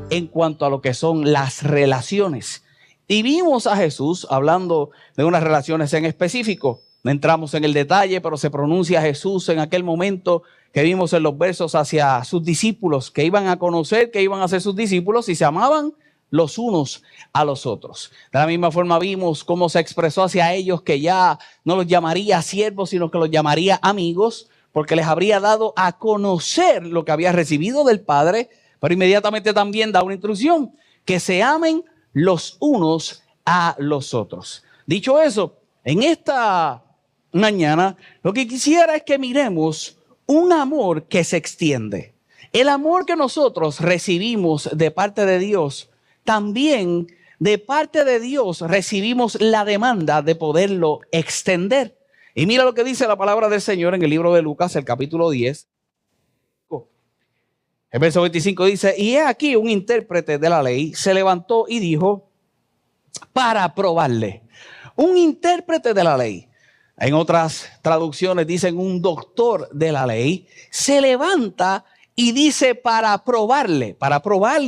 en cuanto a lo que son las relaciones. Y vimos a Jesús hablando de unas relaciones en específico. No entramos en el detalle, pero se pronuncia Jesús en aquel momento que vimos en los versos hacia sus discípulos, que iban a conocer, que iban a ser sus discípulos y se amaban los unos a los otros. De la misma forma vimos cómo se expresó hacia ellos, que ya no los llamaría siervos, sino que los llamaría amigos, porque les habría dado a conocer lo que había recibido del Padre, pero inmediatamente también da una instrucción, que se amen los unos a los otros. Dicho eso, en esta mañana lo que quisiera es que miremos un amor que se extiende. El amor que nosotros recibimos de parte de Dios, también de parte de Dios recibimos la demanda de poderlo extender. Y mira lo que dice la palabra del Señor en el libro de Lucas, el capítulo 10. El verso 25 dice: y he aquí un intérprete de la ley se levantó y dijo para probarle. Un intérprete de la ley. En otras traducciones dicen un doctor de la ley. Se levanta y dice para probarle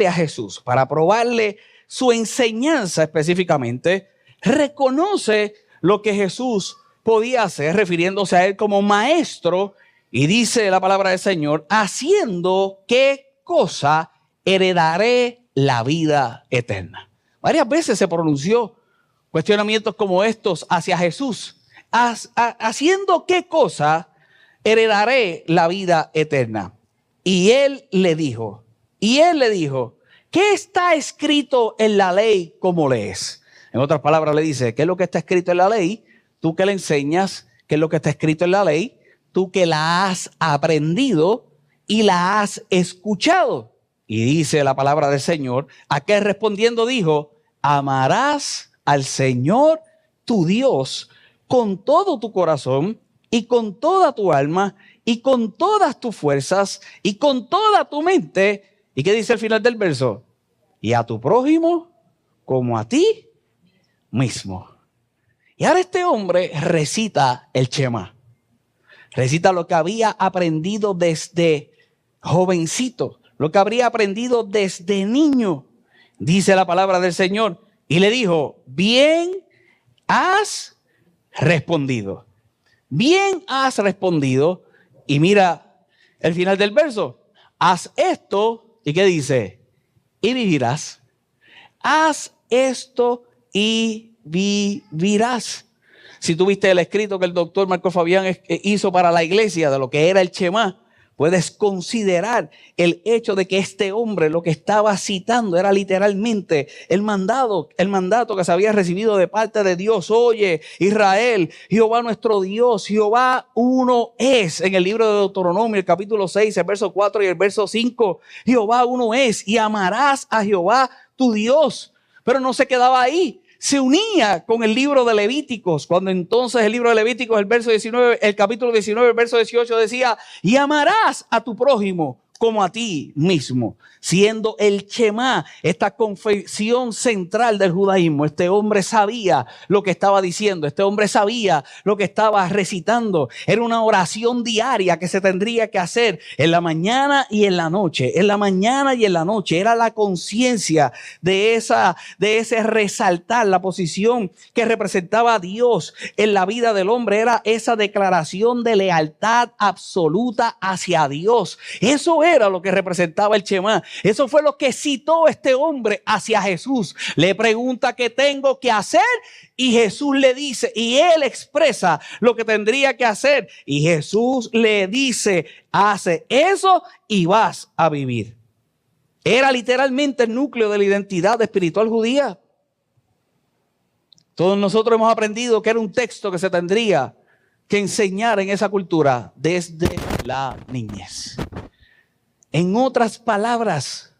a Jesús, para probarle su enseñanza específicamente. Reconoce lo que Jesús podía hacer, refiriéndose a él como maestro. Y dice la palabra del Señor: haciendo qué cosa heredaré la vida eterna. Varias veces se pronunció cuestionamientos como estos hacia Jesús. Haciendo qué cosa heredaré la vida eterna. Y él le dijo, ¿qué está escrito en la ley como lees? En otras palabras le dice, ¿qué es lo que está escrito en la ley? Tú que le enseñas, ¿qué es lo que está escrito en la ley? Tú que la has aprendido y la has escuchado. Y dice la palabra del Señor, aquel respondiendo dijo, amarás al Señor tu Dios con todo tu corazón y con toda tu alma y con todas tus fuerzas y con toda tu mente. ¿Y qué dice al final del verso? Y a tu prójimo como a ti mismo. Y ahora este hombre recita el Shema. Recita lo que había aprendido desde jovencito, lo que habría aprendido desde niño. Dice la palabra del Señor. Y le dijo, bien has respondido. Bien has respondido. Y mira el final del verso. Haz esto. ¿Y qué dice? Y vivirás. Haz esto y vivirás. Si tú viste el escrito que el doctor Marco Fabián hizo para la iglesia de lo que era el Shema, puedes considerar el hecho de que este hombre lo que estaba citando era literalmente el mandato que se había recibido de parte de Dios. Oye, Israel, Jehová nuestro Dios, Jehová uno es. En el libro de Deuteronomio, el capítulo 6, el verso 4 y el verso 5, Jehová uno es y amarás a Jehová tu Dios. Pero no se quedaba ahí. Se unía con el libro de Levíticos, cuando entonces el libro de Levíticos, el capítulo 19, el verso 18 decía, y amarás a tu prójimo como a ti mismo, siendo el Shema esta confesión central del judaísmo. Este hombre sabía lo que estaba diciendo, este hombre sabía lo que estaba recitando. Era una oración diaria que se tendría que hacer en la mañana y en la noche, en la mañana y en la noche. Era la conciencia de ese resaltar la posición que representaba a Dios en la vida del hombre. Era esa declaración de lealtad absoluta hacia Dios. Eso era lo que representaba el Shema. Eso fue lo que citó este hombre hacia Jesús. Le pregunta qué tengo que hacer y Jesús le dice, y él expresa lo que tendría que hacer. Y Jesús le dice, hace eso y vas a vivir. Era literalmente el núcleo de la identidad espiritual judía. Todos nosotros hemos aprendido que era un texto que se tendría que enseñar en esa cultura desde la niñez. En otras palabras,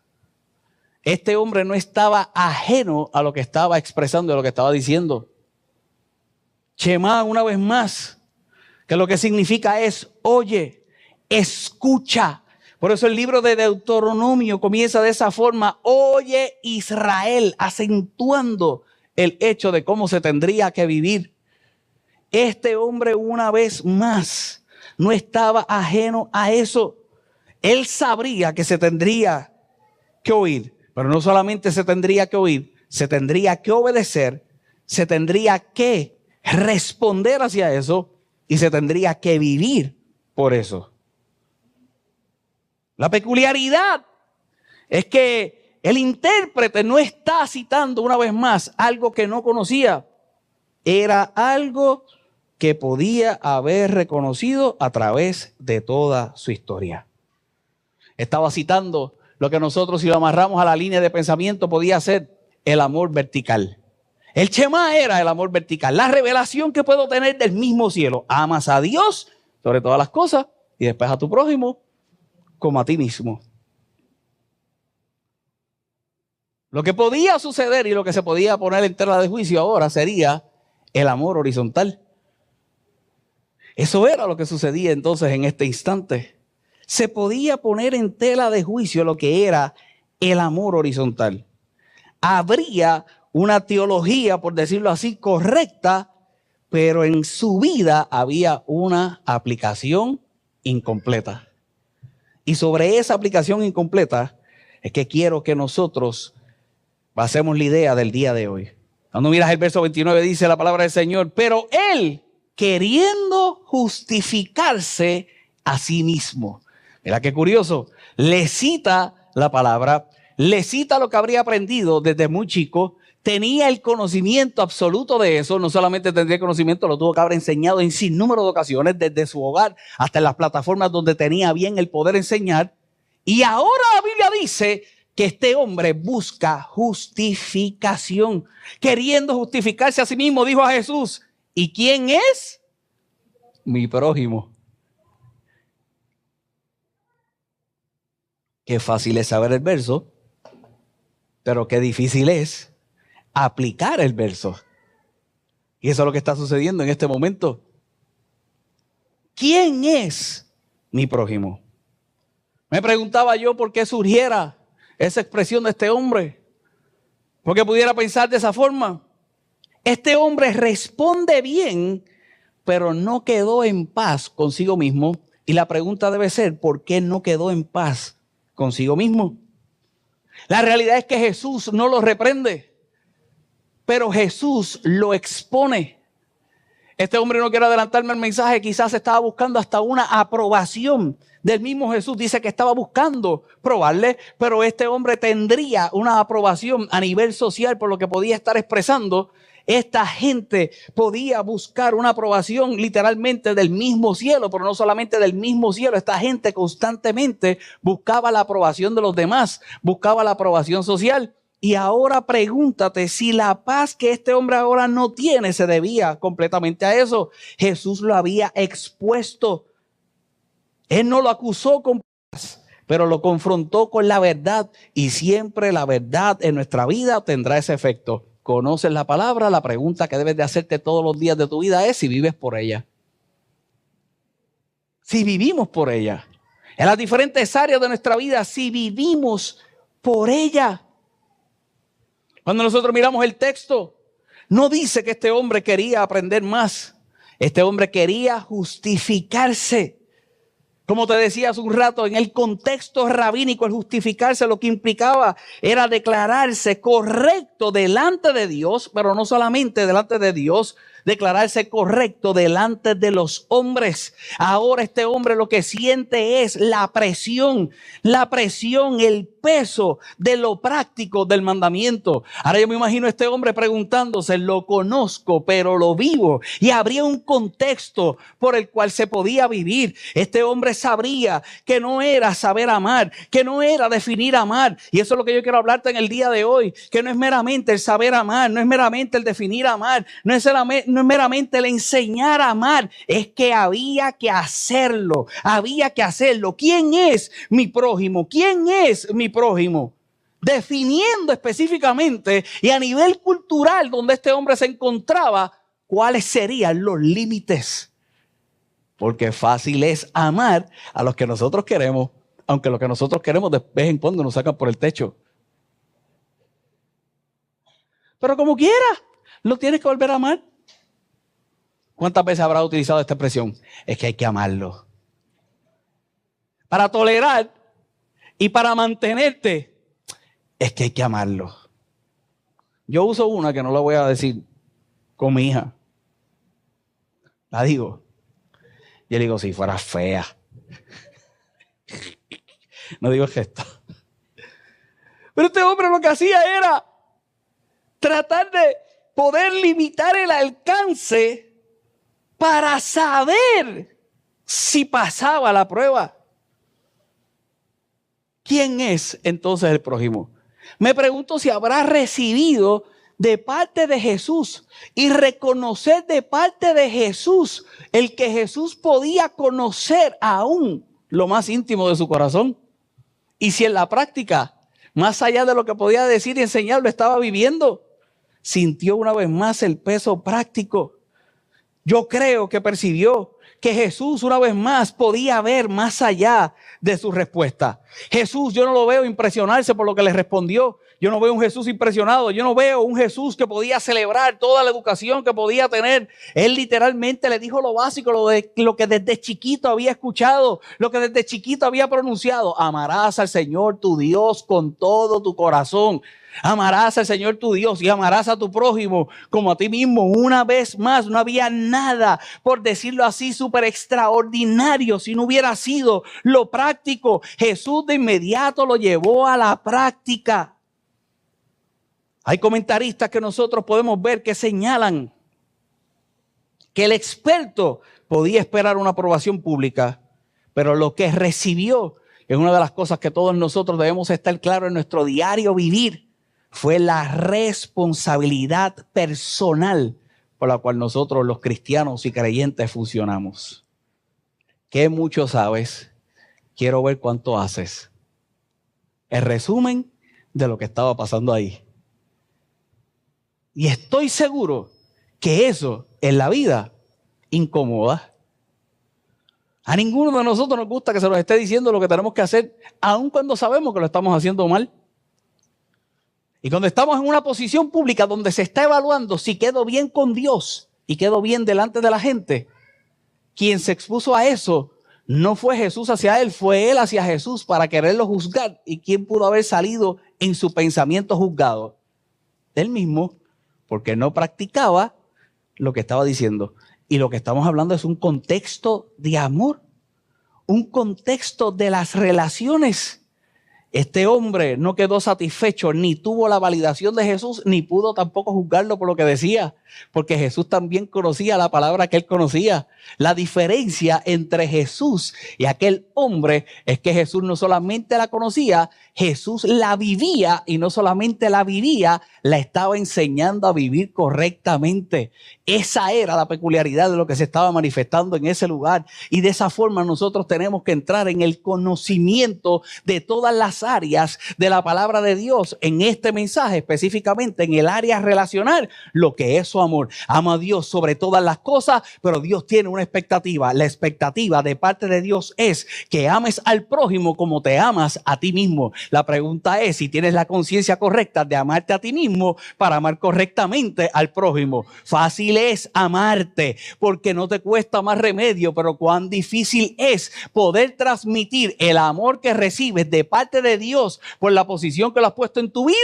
este hombre no estaba ajeno a lo que estaba expresando, a lo que estaba diciendo. Shema, una vez más, que lo que significa es, oye, escucha. Por eso el libro de Deuteronomio comienza de esa forma, oye Israel, acentuando el hecho de cómo se tendría que vivir. Este hombre una vez más no estaba ajeno a eso. Él sabría que se tendría que oír. Pero no solamente se tendría que oír, se tendría que obedecer, se tendría que responder hacia eso y se tendría que vivir por eso. La peculiaridad es que el intérprete no está citando una vez más algo que no conocía. Era algo que podía haber reconocido a través de toda su historia. Estaba citando lo que nosotros, si lo amarramos a la línea de pensamiento, podía ser el amor vertical. El Shema era el amor vertical, la revelación que puedo tener del mismo cielo. Amas a Dios sobre todas las cosas y después a tu prójimo como a ti mismo. Lo que podía suceder y lo que se podía poner en tela de juicio ahora sería el amor horizontal. Eso era lo que sucedía entonces en este instante. Se podía poner en tela de juicio lo que era el amor horizontal. Habría una teología, por decirlo así, correcta, pero en su vida había una aplicación incompleta. Y sobre esa aplicación incompleta es que quiero que nosotros basemos la idea del día de hoy. Cuando miras el verso 29 dice la palabra del Señor, pero él queriendo justificarse a sí mismo. Mira qué curioso, le cita la palabra, le cita lo que habría aprendido desde muy chico, tenía el conocimiento absoluto de eso, no solamente tendría conocimiento, lo tuvo que haber enseñado en sinnúmero de ocasiones, desde su hogar hasta en las plataformas donde tenía bien el poder enseñar. Y ahora la Biblia dice que este hombre busca justificación, queriendo justificarse a sí mismo, dijo a Jesús, ¿y quién es? Mi prójimo. Qué fácil es saber el verso, pero qué difícil es aplicar el verso. Y eso es lo que está sucediendo en este momento. ¿Quién es mi prójimo? Me preguntaba yo por qué surgiera esa expresión de este hombre. ¿Por qué pudiera pensar de esa forma? Este hombre responde bien, pero no quedó en paz consigo mismo. Y la pregunta debe ser, ¿por qué no quedó en paz consigo mismo? La realidad es que Jesús no lo reprende, pero Jesús lo expone. Este hombre, no quiero adelantarme al mensaje, quizás estaba buscando hasta una aprobación del mismo Jesús. Dice que estaba buscando probarle, pero este hombre tendría una aprobación a nivel social por lo que podía estar expresando. Esta gente podía buscar una aprobación literalmente del mismo cielo, pero no solamente del mismo cielo. Esta gente constantemente buscaba la aprobación de los demás, buscaba la aprobación social. Y ahora pregúntate si la paz que este hombre ahora no tiene se debía completamente a eso. Jesús lo había expuesto. Él no lo acusó con paz, pero lo confrontó con la verdad. Y siempre la verdad en nuestra vida tendrá ese efecto. ¿Conoces la palabra? La pregunta que debes de hacerte todos los días de tu vida es si vives por ella. Si vivimos por ella. En las diferentes áreas de nuestra vida, si vivimos por ella. Cuando nosotros miramos el texto, no dice que este hombre quería aprender más. Este hombre quería justificarse. Como te decía hace un rato, en el contexto rabínico, el justificarse lo que implicaba era declararse correcto delante de Dios, pero no solamente delante de Dios, declararse correcto delante de los hombres. Ahora este hombre lo que siente es la presión, el peso de lo práctico del mandamiento. Ahora yo me imagino a este hombre preguntándose, lo conozco, pero lo vivo. Y habría un contexto por el cual se podía vivir. Este hombre sabría que no era saber amar, que no era definir amar. Y eso es lo que yo quiero hablarte en el día de hoy, que no es meramente el saber amar, no es meramente el definir amar, no es meramente el enseñar a amar, es que había que hacerlo, ¿Quién es mi prójimo? ¿Quién es mi prójimo? Definiendo específicamente y a nivel cultural donde este hombre se encontraba, cuáles serían los límites. Porque fácil es amar a los que nosotros queremos, aunque lo que nosotros queremos de vez en cuando nos sacan por el techo. Pero como quiera, lo tienes que volver a amar. ¿Cuántas veces habrá utilizado esta expresión? Es que hay que amarlo. Para tolerar y para mantenerte es que hay que amarlo. Yo uso una que no la voy a decir con mi hija. La digo. Yo le digo, si fuera fea. No digo el gesto. Pero este hombre lo que hacía era tratar de poder limitar el alcance para saber si pasaba la prueba. ¿Quién es entonces el prójimo? Me pregunto si habrá recibido de parte de Jesús y reconocer de parte de Jesús el que Jesús podía conocer aún lo más íntimo de su corazón. Y si en la práctica, más allá de lo que podía decir y enseñar, lo estaba viviendo, sintió una vez más el peso práctico. Yo creo que percibió que Jesús una vez más podía ver más allá de su respuesta. Jesús, yo no lo veo impresionarse por lo que le respondió. Yo no veo un Jesús impresionado. Yo no veo un Jesús que podía celebrar toda la educación que podía tener. Él literalmente le dijo lo básico, lo que desde chiquito había escuchado, lo que desde chiquito había pronunciado. Amarás al Señor tu Dios con todo tu corazón. Amarás al Señor tu Dios y amarás a tu prójimo como a ti mismo. Una vez más, no había nada, por decirlo así, súper extraordinario si no hubiera sido lo práctico. Jesús de inmediato lo llevó a la práctica. Hay comentaristas que nosotros podemos ver que señalan que el experto podía esperar una aprobación pública, pero lo que recibió es una de las cosas que todos nosotros debemos estar claros en nuestro diario vivir. Fue la responsabilidad personal por la cual nosotros los cristianos y creyentes funcionamos. ¿Qué mucho sabes? Quiero ver cuánto haces. El resumen de lo que estaba pasando ahí. Y estoy seguro que eso en la vida incomoda. A ninguno de nosotros nos gusta que se nos esté diciendo lo que tenemos que hacer, aun cuando sabemos que lo estamos haciendo mal. Y cuando estamos en una posición pública donde se está evaluando si quedo bien con Dios y quedo bien delante de la gente, quien se expuso a eso no fue Jesús hacia él, fue él hacia Jesús para quererlo juzgar. ¿Y quién pudo haber salido en su pensamiento juzgado? Él mismo, porque no practicaba lo que estaba diciendo. Y lo que estamos hablando es un contexto de amor, un contexto de las relaciones. Este hombre no quedó satisfecho, ni tuvo la validación de Jesús, ni pudo tampoco juzgarlo por lo que decía, porque Jesús también conocía la palabra que él conocía. La diferencia entre Jesús y aquel hombre es que Jesús no solamente la conocía, Jesús la vivía, y no solamente la vivía, la estaba enseñando a vivir correctamente. Esa era la peculiaridad de lo que se estaba manifestando en ese lugar. Y de esa forma nosotros tenemos que entrar en el conocimiento de todas las áreas de la palabra de Dios en este mensaje, específicamente en el área relacional, lo que es su amor. Ama a Dios sobre todas las cosas, pero Dios tiene una expectativa. La expectativa de parte de Dios es que ames al prójimo como te amas a ti mismo. La pregunta es si tienes la conciencia correcta de amarte a ti mismo para amar correctamente al prójimo. Fácil es amarte porque no te cuesta más remedio, pero cuán difícil es poder transmitir el amor que recibes de parte de Dios por la posición que lo has puesto en tu vida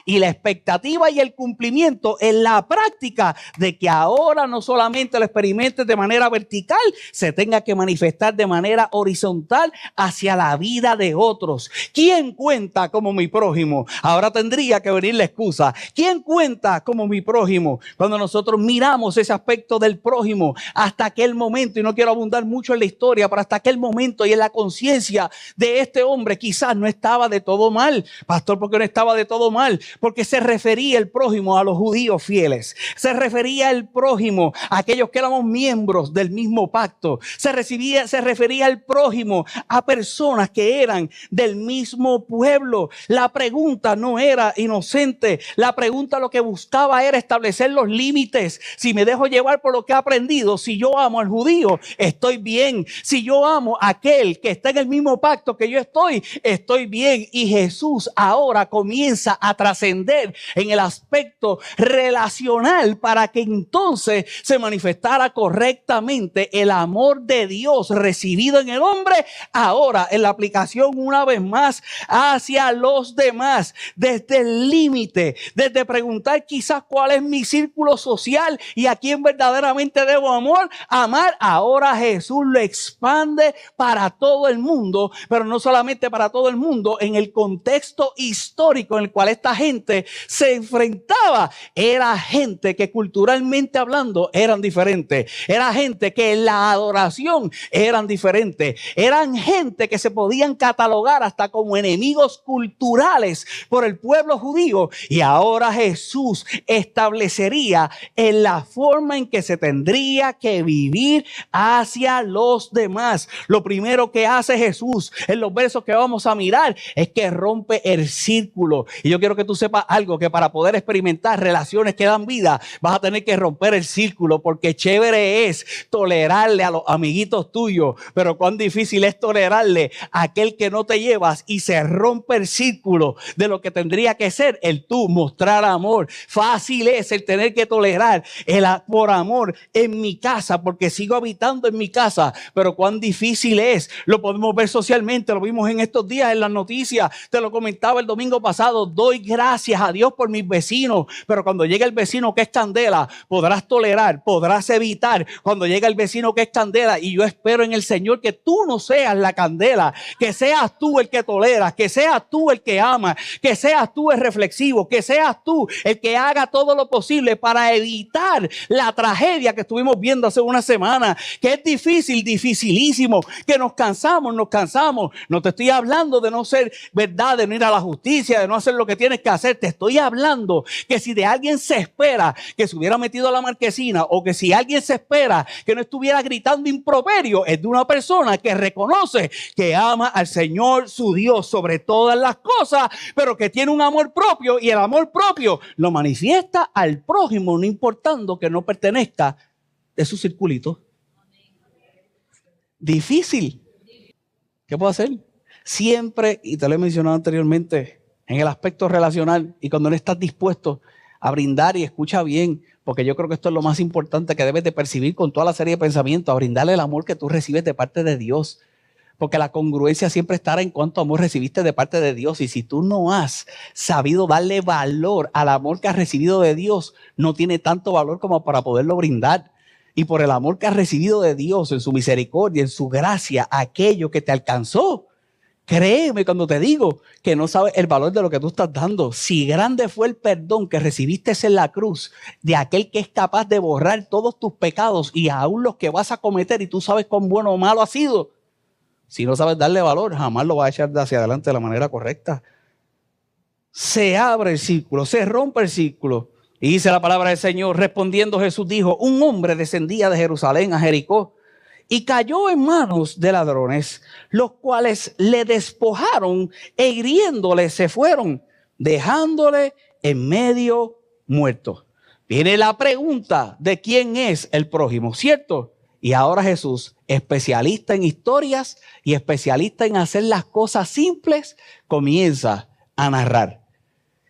y la expectativa y el cumplimiento en la práctica de que ahora no solamente lo experimentes de manera vertical, se tenga que manifestar de manera horizontal hacia la vida de otros. ¿Quién cuenta como mi prójimo? Ahora tendría que venir la excusa. ¿Quién cuenta como mi prójimo? Cuando nosotros miramos ese aspecto del prójimo hasta aquel momento, y no quiero abundar mucho en la historia, pero hasta aquel momento y en la conciencia de este hombre quizás no estaba de todo mal. Pastor, ¿por qué no estaba de todo mal? Porque se refería el prójimo a los judíos fieles. Se refería el prójimo a aquellos que éramos miembros del mismo pacto. Se refería el prójimo a personas que eran del mismo pueblo. La pregunta no era inocente. La pregunta lo que buscaba era establecer los límites. Si me dejo llevar por lo que he aprendido, si yo amo al judío, estoy bien. Si yo amo a aquel que está en el mismo pacto que yo estoy bien. bien. Y Jesús ahora comienza a trascender en el aspecto relacional para que entonces se manifestara correctamente el amor de Dios recibido en el hombre, ahora en la aplicación una vez más hacia los demás, desde el límite, desde preguntar quizás cuál es mi círculo social y a quién verdaderamente debo amar. Ahora Jesús lo expande para todo el mundo, pero no solamente para todo el mundo, en el contexto histórico en el cual esta gente se enfrentaba. Era gente que culturalmente hablando eran diferentes, era gente que en la adoración eran diferentes, eran gente que se podían catalogar hasta como enemigos culturales por el pueblo judío. Y ahora Jesús establecería en la forma en que se tendría que vivir hacia los demás. Lo primero que hace Jesús en los versos que vamos a mirar es que rompe el círculo. Y yo quiero que tú sepas algo, que para poder experimentar relaciones que dan vida, vas a tener que romper el círculo, porque chévere es tolerarle a los amiguitos tuyos, pero cuán difícil es tolerarle a aquel que no te llevas, y se rompe el círculo de lo que tendría que ser el tú mostrar amor. Fácil es el tener que tolerar el por amor en mi casa, porque sigo habitando en mi casa, pero cuán difícil es, lo podemos ver socialmente, lo vimos en estos días en las noticias, te lo comentaba el domingo pasado. Doy gracias a Dios por mis vecinos, pero cuando llega el vecino que es candela, podrás tolerar, podrás evitar. Cuando llega el vecino que es candela, y yo espero en el Señor que tú no seas la candela, que seas tú el que toleras, que seas tú el que ama, que seas tú el reflexivo, que seas tú el que haga todo lo posible para evitar la tragedia que estuvimos viendo hace una semana, que es difícil, dificilísimo, que nos cansamos. No te estoy hablando de no ser verdad, de no ir a la justicia, de no hacer lo que tienes que hacer. Te estoy hablando que si de alguien se espera que se hubiera metido a la marquesina, o que si alguien se espera que no estuviera gritando improperio, es de una persona que reconoce que ama al Señor su Dios sobre todas las cosas, pero que tiene un amor propio, y el amor propio lo manifiesta al prójimo, no importando que no pertenezca de su circulito. Difícil. ¿Qué puedo hacer? Siempre, y te lo he mencionado anteriormente, en el aspecto relacional, y cuando no estás dispuesto a brindar, y escucha bien, porque yo creo que esto es lo más importante que debes de percibir con toda la serie de pensamientos, a brindarle el amor que tú recibes de parte de Dios. Porque la congruencia siempre estará en cuánto amor recibiste de parte de Dios. Y si tú no has sabido darle valor al amor que has recibido de Dios, no tiene tanto valor como para poderlo brindar. Y por el amor que has recibido de Dios, en su misericordia, en su gracia, aquello que te alcanzó, créeme cuando te digo que no sabes el valor de lo que tú estás dando. Si grande fue el perdón que recibiste en la cruz de aquel que es capaz de borrar todos tus pecados y aún los que vas a cometer, y tú sabes cuán bueno o malo ha sido. Si no sabes darle valor, jamás lo vas a echar hacia adelante de la manera correcta. Se abre el círculo, se rompe el círculo. Y dice la palabra del Señor: respondiendo Jesús dijo: un hombre descendía de Jerusalén a Jericó y cayó en manos de ladrones, los cuales le despojaron e hiriéndole se fueron, dejándole en medio muerto. Viene la pregunta de quién es el prójimo, ¿cierto? Y ahora Jesús, especialista en historias y especialista en hacer las cosas simples, comienza a narrar.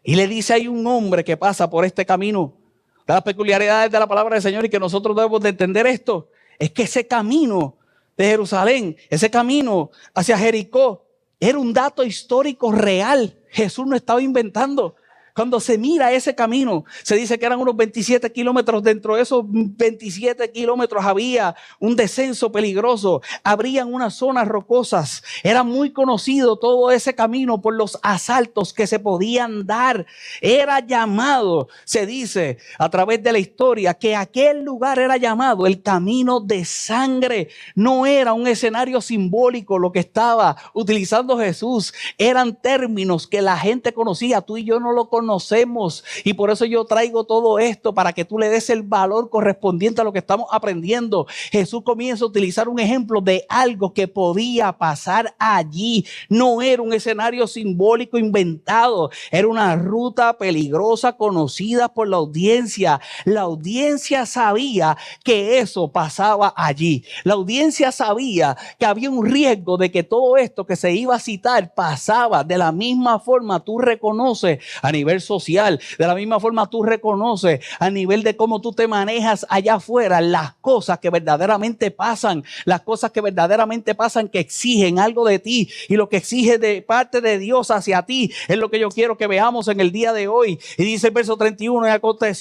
Y le dice: hay un hombre que pasa por este camino. De las peculiaridades de la palabra del Señor, y que nosotros debemos de entender esto, es que ese camino de Jerusalén, ese camino hacia Jericó, era un dato histórico real. Jesús no estaba inventando. Cuando se mira ese camino, se dice que eran unos 27 kilómetros. Dentro de esos 27 kilómetros había un descenso peligroso. Habrían unas zonas rocosas. Era muy conocido todo ese camino por los asaltos que se podían dar. Era llamado, se dice a través de la historia, que aquel lugar era llamado el camino de sangre. No era un escenario simbólico lo que estaba utilizando Jesús. Eran términos que la gente conocía. Tú y yo no lo conocíamos. conocemos. Y por eso yo traigo todo esto, para que tú le des el valor correspondiente a lo que estamos aprendiendo. Jesús comienza a utilizar un ejemplo de algo que podía pasar allí. No era un escenario simbólico inventado, era una ruta peligrosa conocida por la audiencia. La audiencia sabía que eso pasaba allí. La audiencia sabía que había un riesgo de que todo esto que se iba a citar pasaba. De la misma forma tú reconoces a nivel social, de la misma forma tú reconoces a nivel de cómo tú te manejas allá afuera, las cosas que verdaderamente pasan, las cosas que verdaderamente pasan, que exigen algo de ti, y lo que exige de parte de Dios hacia ti es lo que yo quiero que veamos en el día de hoy. Y dice el verso 31, y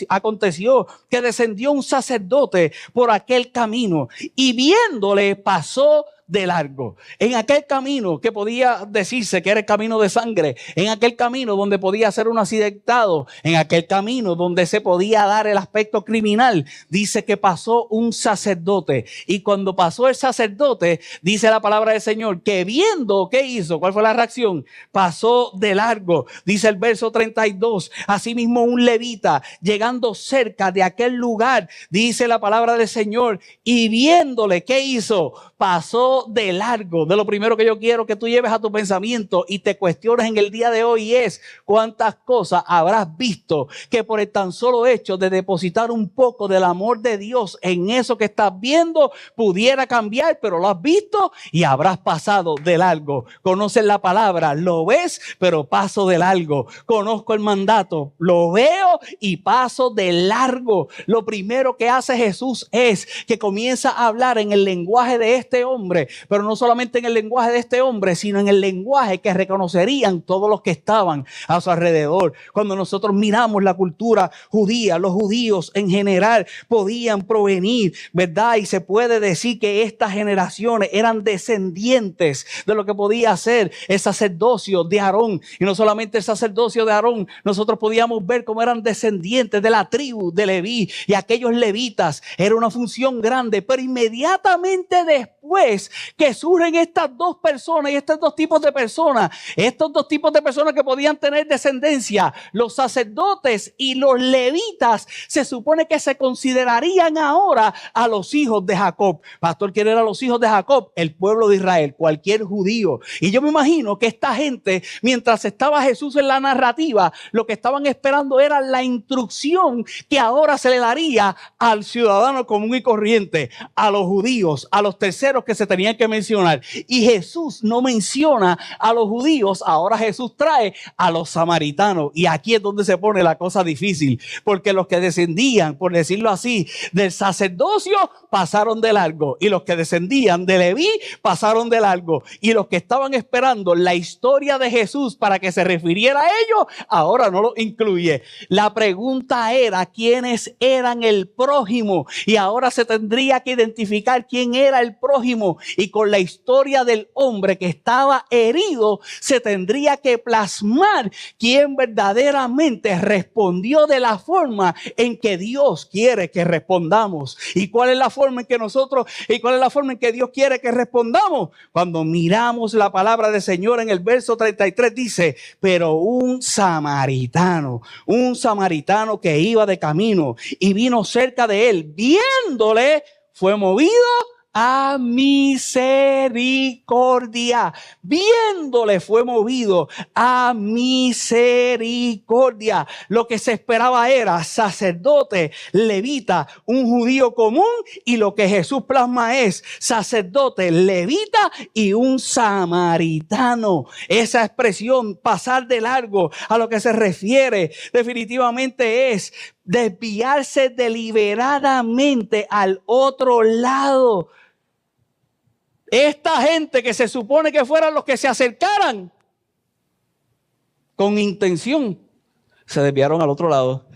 aconteció que descendió un sacerdote por aquel camino, y viéndole pasó de largo. En aquel camino que podía decirse que era el camino de sangre, en aquel camino donde podía ser un accidentado, en aquel camino donde se podía dar el aspecto criminal, dice que pasó un sacerdote. Y cuando pasó el sacerdote, dice la palabra del Señor, que viendo, ¿qué hizo? ¿Cuál fue la reacción? Pasó de largo. Dice el verso 32, asimismo un levita, llegando cerca de aquel lugar, dice la palabra del Señor, y viéndole, ¿qué hizo? Pasó de largo. De lo primero que yo quiero que tú lleves a tu pensamiento y te cuestiones en el día de hoy es: ¿cuántas cosas habrás visto que por el tan solo hecho de depositar un poco del amor de Dios en eso que estás viendo pudiera cambiar, pero lo has visto y habrás pasado de largo? Conoces la palabra, lo ves, pero paso de largo. Conozco el mandato, lo veo y paso de largo. Lo primero que hace Jesús es que comienza a hablar en el lenguaje de este hombre, pero no solamente en el lenguaje de este hombre, sino en el lenguaje que reconocerían todos los que estaban a su alrededor. Cuando nosotros miramos la cultura judía, los judíos en general podían provenir, ¿verdad? Y se puede decir que estas generaciones eran descendientes de lo que podía ser el sacerdocio de Aarón. Y no solamente el sacerdocio de Aarón, nosotros podíamos ver cómo eran descendientes de la tribu de Leví, y aquellos levitas era una función grande. Pero inmediatamente después que surgen estas dos personas y estos dos tipos de personas, que podían tener descendencia, los sacerdotes y los levitas, se supone que se considerarían ahora a los hijos de Jacob. Pastor, ¿quién eran los hijos de Jacob? El pueblo de Israel, cualquier judío. Y yo me imagino que esta gente, mientras estaba Jesús en la narrativa, lo que estaban esperando era la instrucción que ahora se le daría al ciudadano común y corriente, a los judíos, a los terceros que se tenían que mencionar. Y Jesús no menciona a los judíos, ahora Jesús trae a los samaritanos. Y aquí es donde se pone la cosa difícil, porque los que descendían, por decirlo así, del sacerdocio pasaron de largo, y los que descendían de Leví pasaron de largo, y los que estaban esperando la historia de Jesús para que se refiriera a ellos, ahora no lo incluye. La pregunta era quiénes eran el prójimo, y ahora se tendría que identificar quién era el prójimo, y con la historia del hombre que estaba herido se tendría que plasmar quién verdaderamente respondió de la forma en que Dios quiere que respondamos. ¿Y cuál es la forma en que Dios quiere que respondamos? Cuando miramos la palabra del Señor en el verso 33 dice: pero un samaritano que iba de camino y vino cerca de él, viéndole, fue movido a misericordia. Viéndole, fue movido a misericordia. Lo que se esperaba era sacerdote, levita, un judío común, y lo que Jesús plasma es sacerdote, levita y un samaritano. Esa expresión, pasar de largo, a lo que se refiere definitivamente es desviarse deliberadamente al otro lado. Esta gente que se supone que fueran los que se acercaran con intención, se desviaron al otro lado.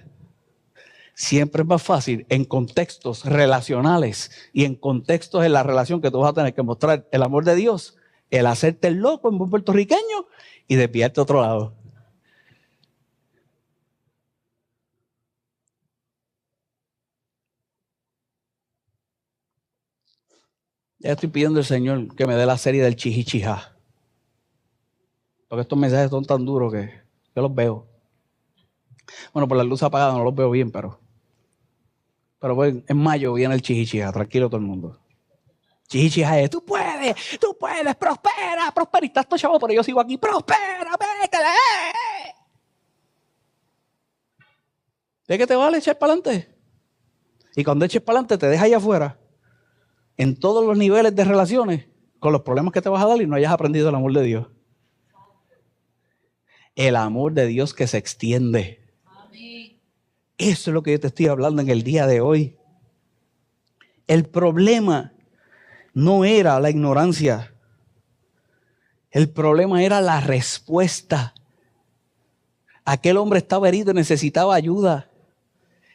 Siempre es más fácil en contextos relacionales y en contextos en la relación que tú vas a tener que mostrar el amor de Dios, el hacerte el loco en buen puertorriqueño y desviarte a otro lado. Ya estoy pidiendo al Señor que me dé la serie del chihichijá, porque estos mensajes son tan duros que yo los veo. Bueno, por la luz apagada no los veo bien, pero pues, en mayo viene el chichichija, tranquilo todo el mundo. Chichichija es, tú puedes, prospera, y estás todo chavo, pero yo sigo aquí, prospera, métele. ¿De qué te vale echar para adelante? Y cuando eches para adelante te dejas allá afuera, en todos los niveles de relaciones, con los problemas que te vas a dar y no hayas aprendido el amor de Dios. El amor de Dios que se extiende. Amén. Eso es lo que yo te estoy hablando en el día de hoy. El problema no era la ignorancia. El problema era la respuesta. Aquel hombre estaba herido y necesitaba ayuda.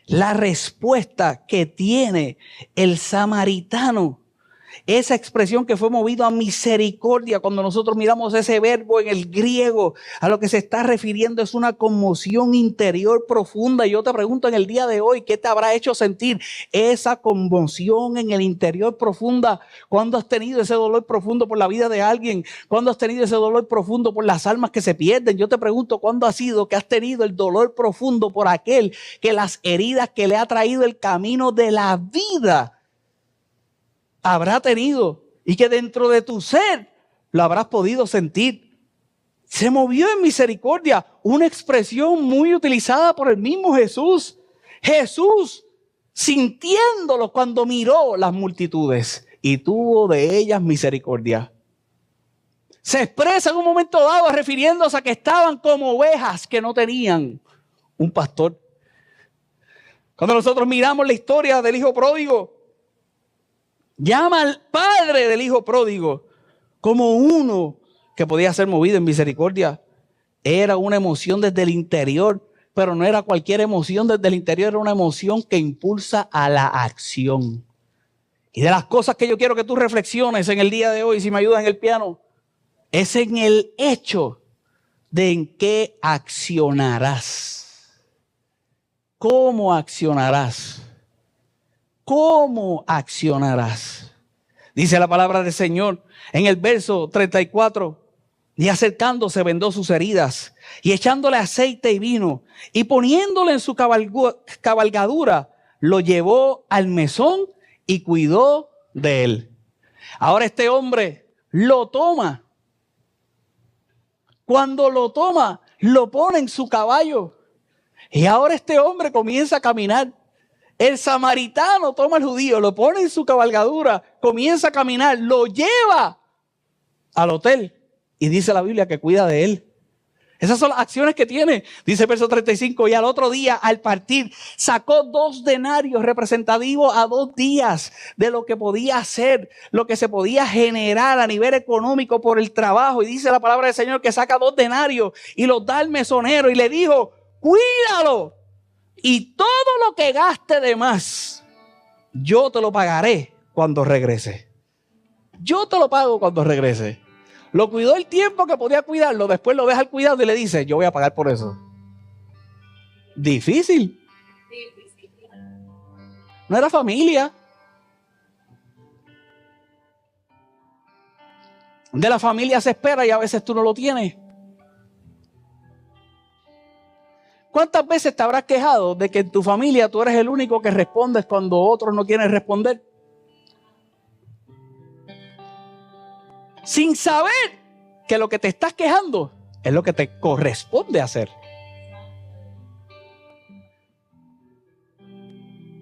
La respuesta que tiene el samaritano, esa expresión que fue movido a misericordia, cuando nosotros miramos ese verbo en el griego, a lo que se está refiriendo es una conmoción interior profunda. Y yo te pregunto en el día de hoy, ¿qué te habrá hecho sentir esa conmoción en el interior profunda? ¿Cuándo has tenido ese dolor profundo por la vida de alguien? ¿Cuándo has tenido ese dolor profundo por las almas que se pierden? Yo te pregunto, ¿cuándo ha sido que has tenido el dolor profundo por aquel que las heridas que le ha traído el camino de la vida habrá tenido y que dentro de tu ser lo habrás podido sentir? Se movió en misericordia, una expresión muy utilizada por el mismo Jesús. Jesús, sintiéndolo cuando miró las multitudes y tuvo de ellas misericordia. Se expresa en un momento dado refiriéndose a que estaban como ovejas que no tenían un pastor. Cuando nosotros miramos la historia del hijo pródigo, llama al padre del hijo pródigo como uno que podía ser movido en misericordia. Era una emoción desde el interior, pero no era cualquier emoción desde el interior, era una emoción que impulsa a la acción. Y de las cosas que yo quiero que tú reflexiones en el día de hoy, si me ayudas en el piano, es en el hecho de en qué accionarás. ¿Cómo accionarás? ¿Cómo accionarás? Dice la palabra del Señor en el verso 34. Y acercándose vendó sus heridas y echándole aceite y vino y poniéndole en su cabalgadura, lo llevó al mesón y cuidó de él. Ahora este hombre lo toma. Cuando lo toma, lo pone en su caballo. Y ahora este hombre comienza a caminar. El samaritano toma al judío, lo pone en su cabalgadura, comienza a caminar, lo lleva al hotel y dice la Biblia que cuida de él. Esas son las acciones que tiene. Dice el verso 35, y al otro día al partir sacó 2 denarios representativos a 2 días de lo que podía hacer, lo que se podía generar a nivel económico por el trabajo. Y dice la palabra del Señor que saca 2 denarios y los da al mesonero y le dijo, cuídalo. Y todo lo que gaste de más, yo te lo pagaré cuando regrese. Yo te lo pago cuando regrese. Lo cuidó el tiempo que podía cuidarlo, después lo deja al cuidado y le dice, yo voy a pagar por eso. Difícil. No era familia. De la familia se espera y a veces tú no lo tienes. ¿Cuántas veces te habrás quejado de que en tu familia tú eres el único que respondes cuando otros no quieren responder? Sin saber que lo que te estás quejando es lo que te corresponde hacer.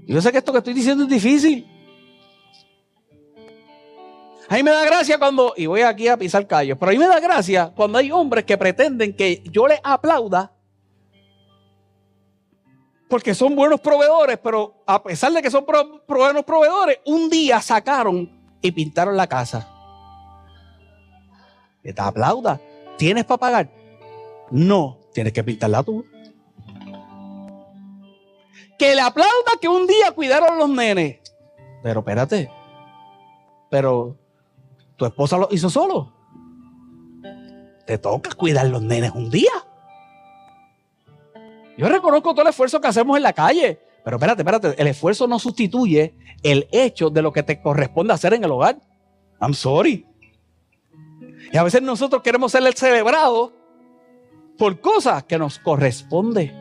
Yo sé que esto que estoy diciendo es difícil. A mí me da gracia cuando, y voy aquí a pisar callos, pero a mí me da gracia cuando hay hombres que pretenden que yo les aplauda porque son buenos proveedores, pero a pesar de que son buenos proveedores, un día sacaron y pintaron la casa. Que te aplauda. ¿Tienes para pagar? No, tienes que pintarla tú. Que le aplauda que un día cuidaron los nenes. Pero espérate, pero tu esposa lo hizo solo. Te toca cuidar los nenes un día. Yo reconozco todo el esfuerzo que hacemos en la calle, pero espérate, el esfuerzo no sustituye el hecho de lo que te corresponde hacer en el hogar. I'm sorry. Y a veces nosotros queremos ser celebrados por cosas que nos corresponden.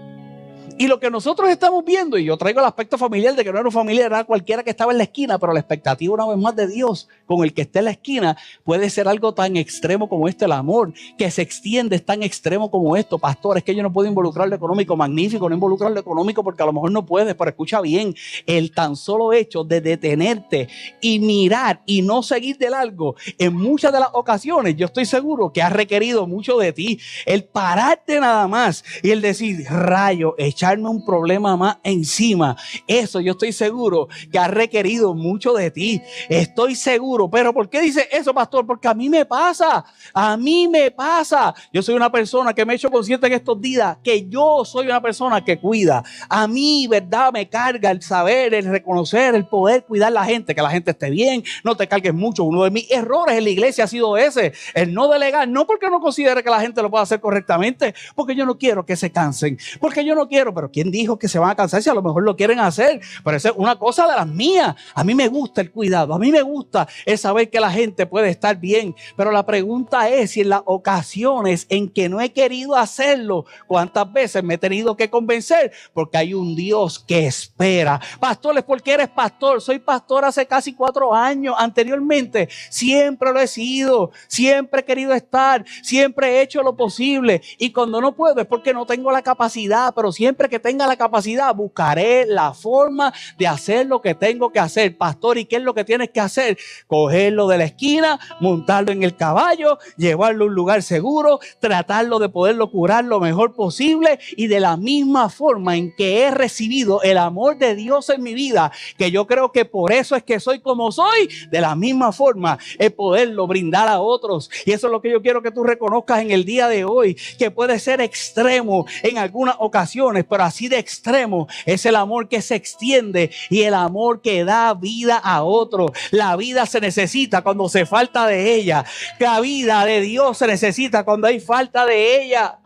Y lo que nosotros estamos viendo, y yo traigo el aspecto familiar de que no era un familiar, era cualquiera que estaba en la esquina, pero la expectativa una vez más de Dios con el que esté en la esquina puede ser algo tan extremo como el amor que se extiende, es tan extremo como esto. Pastor, es que yo no puedo involucrar lo económico, magnífico, no involucrar lo económico porque a lo mejor no puedes, pero escucha bien, el tan solo hecho de detenerte y mirar y no seguir de largo, en muchas de las ocasiones yo estoy seguro que ha requerido mucho de ti, el pararte nada más y el decir, rayo, echarme un problema más encima. Eso yo estoy seguro que ha requerido mucho de ti. Estoy seguro. Pero ¿por qué dice eso, pastor? Porque a mí me pasa. A mí me pasa. Yo soy una persona que me he hecho consciente en estos días que yo soy una persona que cuida. A mí, ¿verdad? Me carga el saber, el reconocer, el poder cuidar a la gente, que la gente esté bien, no te cargues mucho. Uno de mis errores en la iglesia ha sido ese, el no delegar, no porque no considere que la gente lo pueda hacer correctamente, porque yo no quiero que se cansen, porque yo no quiero. Pero ¿quién dijo que se van a cansar si a lo mejor lo quieren hacer? Pero esa es una cosa de las mías. A mí me gusta el cuidado, a mí me gusta el saber que la gente puede estar bien. Pero la pregunta es si en las ocasiones en que no he querido hacerlo, ¿cuántas veces me he tenido que convencer? Porque hay un Dios que espera. Pastor, ¿es porque eres pastor? Soy pastor hace casi 4 años. Anteriormente siempre lo he sido, siempre he querido estar, siempre he hecho lo posible. Y cuando no puedo es porque no tengo la capacidad, pero siempre que tenga la capacidad buscaré la forma de hacer lo que tengo que hacer. Pastor, ¿y qué es lo que tienes que hacer? Cogerlo de la esquina, montarlo en el caballo, llevarlo a un lugar seguro, tratarlo de poderlo curar lo mejor posible. Y de la misma forma en que he recibido el amor de Dios en mi vida, que yo creo que por eso es que soy como soy, de la misma forma es poderlo brindar a otros. Y eso es lo que yo quiero que tú reconozcas en el día de hoy, que puede ser extremo en algunas ocasiones, pero así de extremo es el amor que se extiende y el amor que da vida a otro. La vida se necesita cuando se falta de ella. La vida de Dios se necesita cuando hay falta de ella.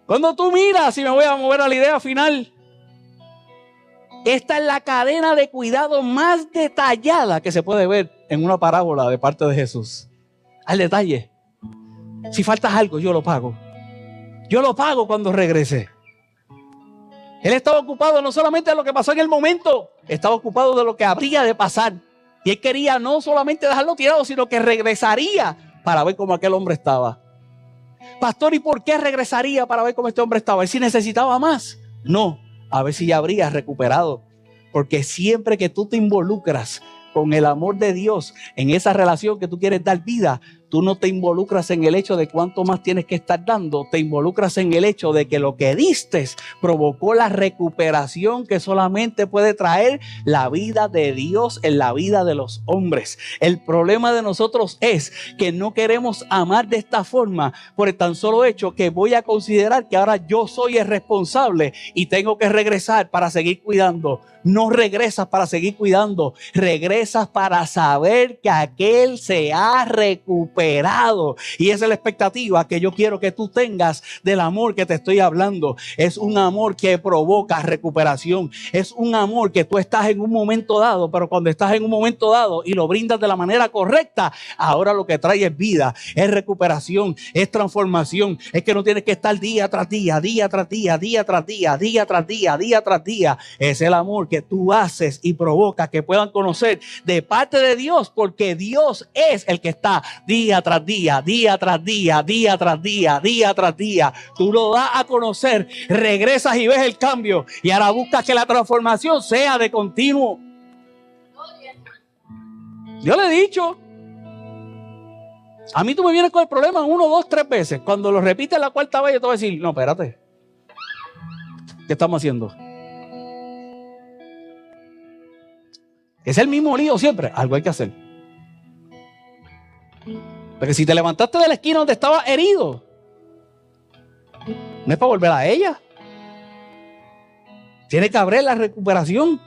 Cuando tú miras, y me voy a mover a la idea final, esta es la cadena de cuidado más detallada que se puede ver en una parábola de parte de Jesús. Al detalle. Si faltas algo, yo lo pago. Yo lo pago cuando regrese. Él estaba ocupado no solamente de lo que pasó en el momento, estaba ocupado de lo que habría de pasar. Y él quería no solamente dejarlo tirado, sino que regresaría para ver cómo aquel hombre estaba. Pastor, ¿y por qué regresaría para ver cómo este hombre estaba? ¿Él sí necesitaba más? No, a ver si ya habría recuperado. Porque siempre que tú te involucras con el amor de Dios en esa relación que tú quieres dar vida, tú no te involucras en el hecho de cuánto más tienes que estar dando, te involucras en el hecho de que lo que diste provocó la recuperación que solamente puede traer la vida de Dios en la vida de los hombres. El problema de nosotros es que no queremos amar de esta forma por el tan solo hecho que voy a considerar que ahora yo soy el responsable y tengo que regresar para seguir cuidando. No regresas para seguir cuidando, regresas para saber que aquel se ha recuperado. Y esa es la expectativa que yo quiero que tú tengas del amor que te estoy hablando. Es un amor que provoca recuperación. Es un amor que tú estás en un momento dado, pero cuando estás en un momento dado y lo brindas de la manera correcta, ahora lo que trae es vida, es recuperación, es transformación. Es que no tienes que estar día tras día, día tras día, día tras día, día tras día, día tras día. Es el amor que tú haces y provoca que puedan conocer de parte de Dios, porque Dios es el que está día tras día, día tras día, día tras día, día tras día. Tú lo das a conocer, regresas y ves el cambio y ahora buscas que la transformación sea de continuo. Yo le he dicho, a mí tú me vienes con el problema 1, 2, 3 veces. Cuando lo repites la 4ª vez yo te voy a decir, no, espérate, ¿qué estamos haciendo? Es el mismo lío siempre. Algo hay que hacer. Porque si te levantaste de la esquina donde estabas herido, no es para volver a ella. Tiene que haber la recuperación.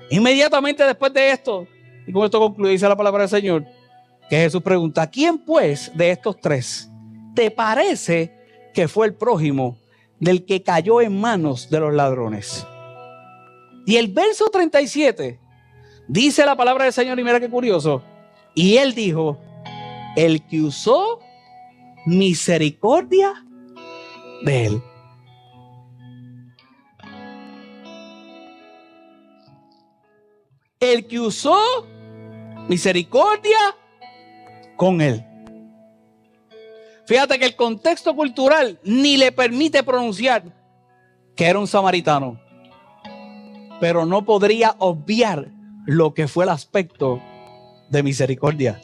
Inmediatamente después de esto, y con esto concluye, dice la palabra del Señor, que Jesús pregunta, ¿quién pues de estos 3 te parece que fue el prójimo del que cayó en manos de los ladrones? Y el verso 37 dice la palabra del Señor, y mira qué curioso. Y él dijo, el que usó misericordia de él. el que usó misericordia con él. Fíjate que el contexto cultural ni le permite pronunciar que era un samaritano, pero no podría obviar lo que fue el aspecto de misericordia.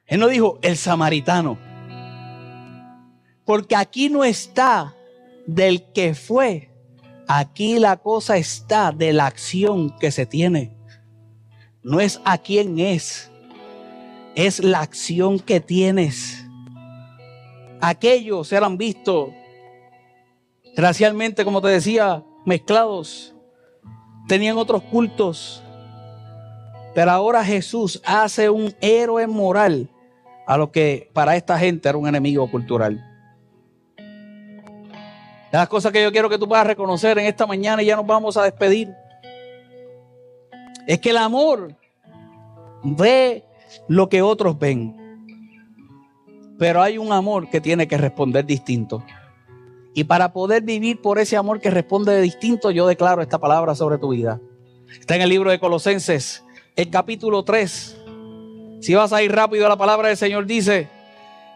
Él no dijo el samaritano, porque aquí no está del que fue, aquí la cosa está de la acción que se tiene. No es a quién es la acción que tienes. Aquellos eran vistos racialmente, como te decía, mezclados, tenían otros cultos, pero ahora Jesús hace un héroe moral a lo que para esta gente era un enemigo cultural. Las cosas que yo quiero que tú puedas reconocer en esta mañana, y ya nos vamos a despedir, es que el amor ve lo que otros ven, pero hay un amor que tiene que responder distinto. Y para poder vivir por ese amor que responde distinto, yo declaro esta palabra sobre tu vida. Está en el libro de Colosenses, el capítulo 3. Si vas a ir rápido, la palabra del Señor dice,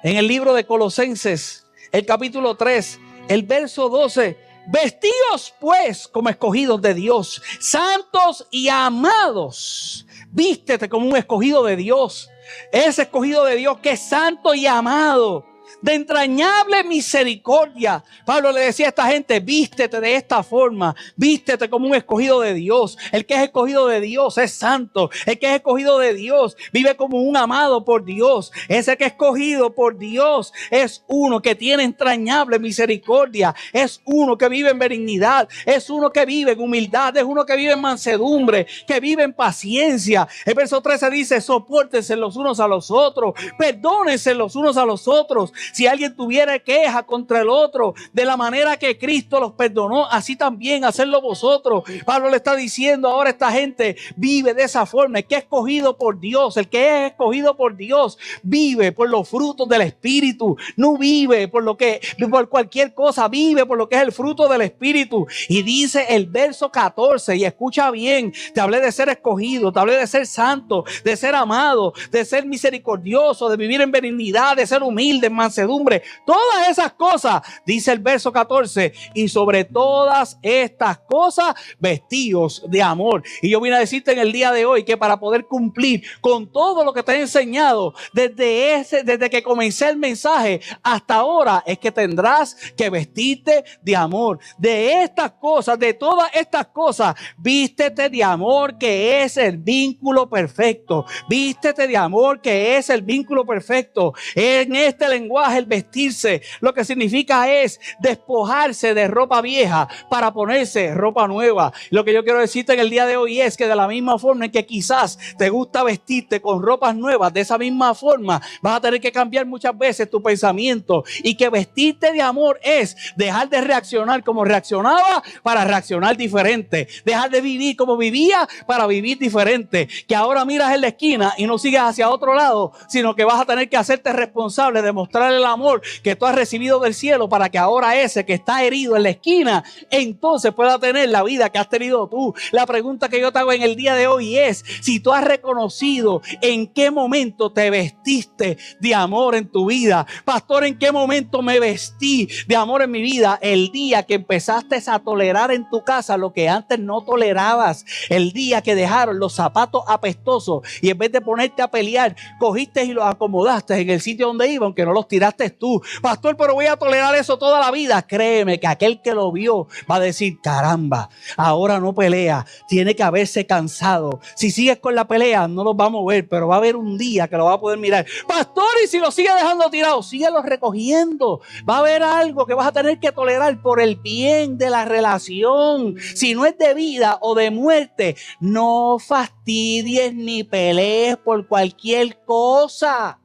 en el libro de Colosenses, el capítulo 3, el verso 12, vestíos pues como escogidos de Dios, santos y amados. Vístete como un escogido de Dios. Ese escogido de Dios que es santo y amado, de entrañable misericordia. Pablo le decía a esta gente, vístete de esta forma, vístete como un escogido de Dios. El que es escogido de Dios es santo. El que es escogido de Dios vive como un amado por Dios. Ese que es escogido por Dios es uno que tiene entrañable misericordia, es uno que vive en benignidad, es uno que vive en humildad, es uno que vive en mansedumbre, que vive en paciencia. El verso 13 dice, sopórtense los unos a los otros, perdónense los unos a los otros. Si alguien tuviera queja contra el otro, de la manera que Cristo los perdonó, así también hacerlo vosotros. Pablo le está diciendo ahora, esta gente vive de esa forma. El que es escogido por Dios, el que es escogido por Dios, vive por los frutos del Espíritu. No vive por cualquier cosa, vive por lo que es el fruto del Espíritu. Y dice el verso 14, y escucha bien, te hablé de ser escogido, te hablé de ser santo, de ser amado, de ser misericordioso, de vivir en benignidad, de ser humilde, en mansedumbre, todas esas cosas, dice el verso 14, y sobre todas estas cosas vestidos de amor. Y yo vine a decirte en el día de hoy que para poder cumplir con todo lo que te he enseñado desde que comencé el mensaje hasta ahora, es que tendrás que vestirte de amor. De estas cosas, de todas estas cosas, vístete de amor, que es el vínculo perfecto. Vístete de amor, que es el vínculo perfecto. En este lenguaje, el vestirse, lo que significa es despojarse de ropa vieja para ponerse ropa nueva. Lo que yo quiero decirte en el día de hoy es que de la misma forma en que quizás te gusta vestirte con ropas nuevas, de esa misma forma vas a tener que cambiar muchas veces tu pensamiento, y que vestirte de amor es dejar de reaccionar como reaccionaba para reaccionar diferente, dejar de vivir como vivía para vivir diferente, que ahora miras en la esquina y no sigas hacia otro lado, sino que vas a tener que hacerte responsable de mostrar el amor que tú has recibido del cielo, para que ahora ese que está herido en la esquina entonces pueda tener la vida que has tenido tú. La pregunta que yo te hago en el día de hoy es si tú has reconocido en qué momento te vestiste de amor en tu vida. Pastor, ¿en qué momento me vestí de amor en mi vida? El día que empezaste a tolerar en tu casa lo que antes no tolerabas. El día que dejaron los zapatos apestosos y en vez de ponerte a pelear, cogiste y los acomodaste en el sitio donde iban, que no los tiraste tú. Pastor, pero voy a tolerar eso toda la vida. Créeme que aquel que lo vio va a decir, caramba, ahora no pelea, tiene que haberse cansado. Si sigues con la pelea, no los va a mover, pero va a haber un día que lo va a poder mirar. Pastor, y si lo sigue dejando tirado, síguelo recogiendo. Va a haber algo que vas a tener que tolerar por el bien de la relación. Si no es de vida o de muerte, no fastidies ni pelees por cualquier cosa.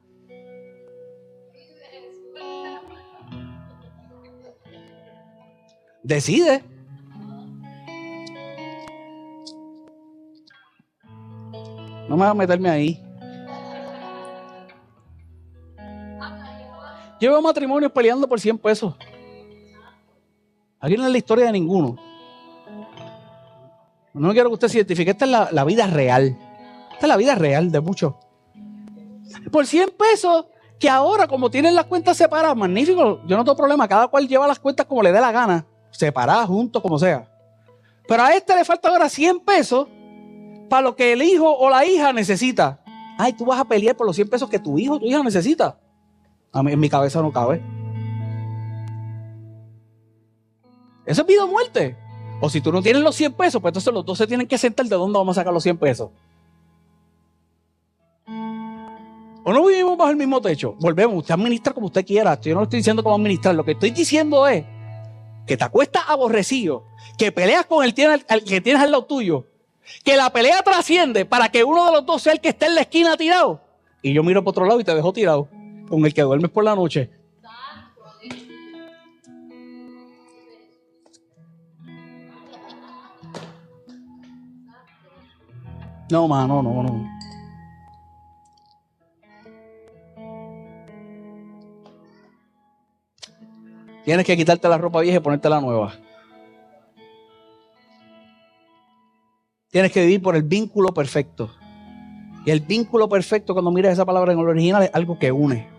Decide. No me voy a meterme ahí. Llevo matrimonios peleando por 100 pesos. Aquí no es la historia de ninguno. No quiero que usted se identifique. Esta es la vida real. Esta es la vida real de muchos. Por 100 pesos, que ahora como tienen las cuentas separadas, magnífico, yo no tengo problema. Cada cual lleva las cuentas como le dé la gana. Separadas, juntos, como sea. Pero a este le falta ahora 100 pesos para lo que el hijo o la hija necesita. Ay, tú vas a pelear por los 100 pesos que tu hijo o tu hija necesita. A mí, en mi cabeza no cabe. Eso es vida o muerte. O si tú no tienes los 100 pesos, pues entonces los dos se tienen que sentar de dónde vamos a sacar los 100 pesos. ¿O no vivimos bajo el mismo techo? Volvemos, usted administra como usted quiera. Yo no le estoy diciendo cómo administrar. Lo que estoy diciendo es que te acuestas aborrecido, que peleas con el que tienes al lado tuyo, que la pelea trasciende para que uno de los dos sea el que esté en la esquina tirado. Y yo miro por otro lado y te dejo tirado con el que duermes por la noche. No, mano, no. Tienes que quitarte la ropa vieja y ponerte la nueva. Tienes que vivir por el vínculo perfecto. Y el vínculo perfecto, cuando miras esa palabra en el original, es algo que une.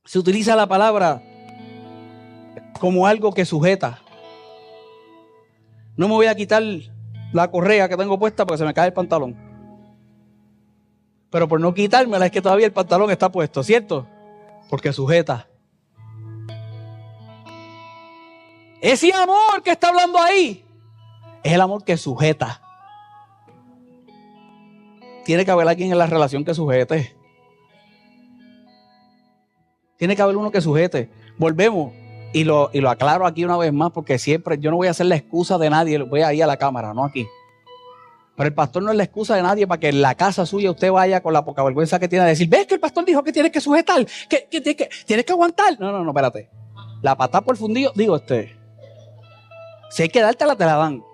Se utiliza la palabra como algo que sujeta. No me voy a quitar la correa que tengo puesta porque se me cae el pantalón. Pero por no quitármela es que todavía el pantalón está puesto, ¿cierto? Porque sujeta. Ese amor que está hablando ahí es el amor que sujeta. Tiene que haber alguien en la relación que sujete. Tiene que haber uno que sujete. Volvemos y lo aclaro aquí una vez más porque siempre yo no voy a hacer la excusa de nadie. Voy a ir a la cámara, no aquí. Pero el pastor no es la excusa de nadie para que en la casa suya usted vaya con la poca vergüenza que tiene de decir, ¿ves que el pastor dijo que tienes que sujetar? Que tienes que aguantar. No, espérate. La patada por fundido, si hay que dártela, te la dan.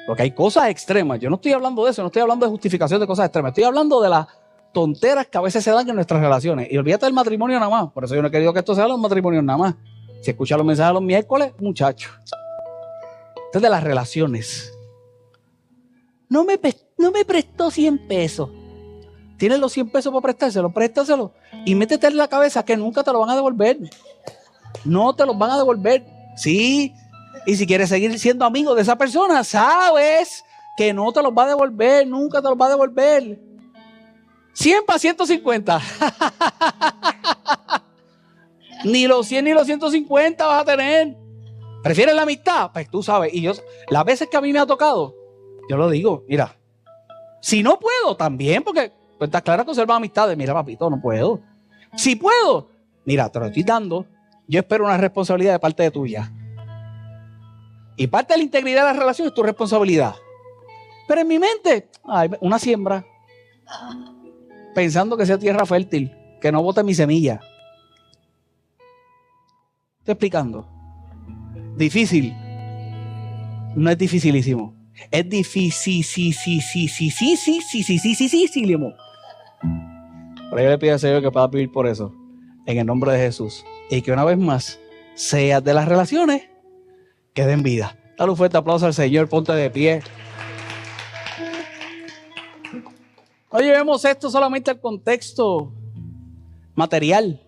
Porque hay cosas extremas. Yo no estoy hablando de eso, no estoy hablando de justificación de cosas extremas. Estoy hablando de las tonteras que a veces se dan en nuestras relaciones. Y olvídate del matrimonio nada más. Por eso yo no he querido que esto sea los matrimonios nada más. Si escuchas los mensajes los miércoles, muchachos. Esto es de las relaciones. No me prestó 100 pesos. Tienes los 100 pesos para prestárselo, préstaselo. Y métete en la cabeza que nunca te lo van a devolver. No te los van a devolver. Sí. Y si quieres seguir siendo amigo de esa persona, sabes que no te los va a devolver, nunca te los va a devolver. 100 para 150. Ni los 100 ni los 150 vas a tener. ¿Prefieres la amistad? Pues tú sabes. Y yo, las veces que a mí me ha tocado, yo lo digo, mira, si no puedo, también, porque pues, está claro que conserva amistades. Mira, papito, no puedo. Si puedo, mira, te lo estoy dando. Yo espero una responsabilidad de parte de tuya. Y parte de la integridad de la relación es tu responsabilidad. Pero en mi mente, una siembra. Pensando que sea tierra fértil, que no bote mi semilla. Estoy explicando. Difícil. No es dificilísimo. Es dificilísimo. Pero yo le pido al Señor que pueda vivir por eso. En el nombre de Jesús. Y que una vez más, seas de las relaciones que den vida. Dale un fuerte aplauso al Señor. Ponte de pie. No llevemos esto solamente al contexto material.